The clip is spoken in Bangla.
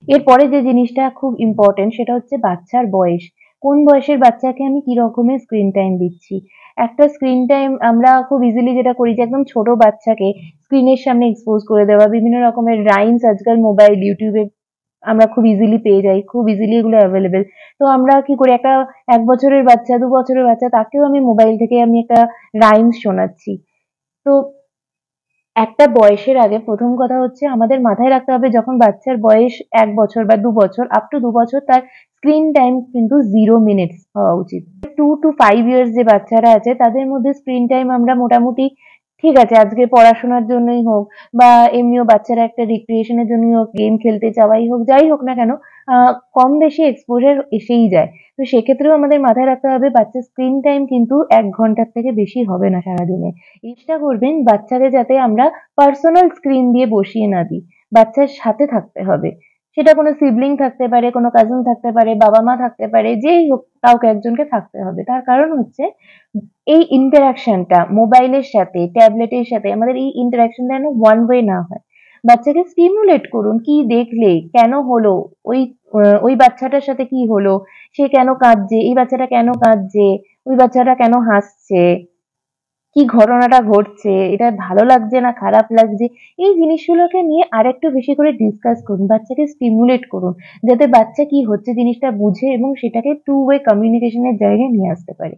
এরপরে যে জিনিসটা খুব ইম্পর্টেন্ট সেটা হচ্ছে বাচ্চার বয়স। কোন বয়সের বাচ্চাকে আমি কি রকমের স্ক্রিন টাইম দিচ্ছি। একটা স্ক্রিন টাইম আমরা খুব ইজিলি যেটা করি যে একদম ছোট বাচ্চাকে স্ক্রিনের সামনে এক্সপোজ করে দেওয়া। বিভিন্ন রকমের রাইমস আজকাল মোবাইল, YouTube এ আমরা খুব ইজিলি পেয়ে যাই। খুব ইজিলি এগুলো এভেইলেবল। তো আমরা কি করি একটা ১ বছরের বাচ্চা, ২ বছরের বাচ্চা তাকেও আমি মোবাইল থেকে আমি একটা রাইমস শোনাচ্ছি। তো একটা বয়সের আগে প্রথম কথা হচ্ছে আমাদের মাথায় রাখতে হবে যখন বাচ্চার বয়স ১ বছর বা ২ বছর আপ টু ২ বছর তার স্ক্রিন টাইম কিন্তু 0 মিনিটস হওয়া উচিত। 2 to 5 ইয়ার্স যে বাচ্চারা আছে তাদের মধ্যে স্ক্রিন টাইম আমরা মোটামুটি ঠিক আছে আজকে পড়াশোনার জন্যই হোক বা এমনিও বাচ্চারা একটা রিক্রিয়েশন এর জন্যই হোক, গেম খেলতে যাওয়াই হোক, যাই হোক না কেন কম বেশি এক্সপোজার এসেই যায়। তো সেক্ষেত্রেও আমাদের মাথায় রাখতে হবে বাচ্চার স্ক্রিন টাইম কিন্তু ১ ঘন্টার থেকে বেশি হবে না সারাদিনে। চেষ্টা করবেন বাচ্চাকে যাতে আমরা পার্সোনাল স্ক্রিন দিয়ে বসিয়ে না দিই। বাচ্চার সাথে থাকতে হবে। সেটা কোনো সিবলিং থাকতে পারে, কোনো কাজিন থাকতে পারে, বাবা-মা থাকতে পারে, যেই হোক কাউকে একজনকে থাকতে হবে। তার কারণ হচ্ছে এই ইন্টারেকশনটা মোবাইলের সাথে, ট্যাবলেটের সাথে আমাদের এই ইন্টারেকশনটা যেন ওয়ান ওয়ে না হয়। বাচ্চাকে স্টিমুলেট করুন। কি দেখলে? কেন হলো? ওই ওই বাচ্চাটার সাথে কি হলো? সে কেন কাঁদছে? এই বাচ্চাটা কেন কাঁদছে? ওই বাচ্চাটা কেন হাসছে? কি ঘটনাটা ঘটছে, এটা ভালো লাগছে না খারাপ লাগছে, এই জিনিসগুলোকে নিয়ে আরেকটু বেশি করে ডিসকাস করুন। বাচ্চাকে স্টিমুলেট করুন। যাতে বাচ্চা কি হচ্ছে জিনিসটা বুঝে এবং সেটাকে টু ওয়ে কমিউনিকেশন এর জায়গায় নিয়ে আসতে পারে।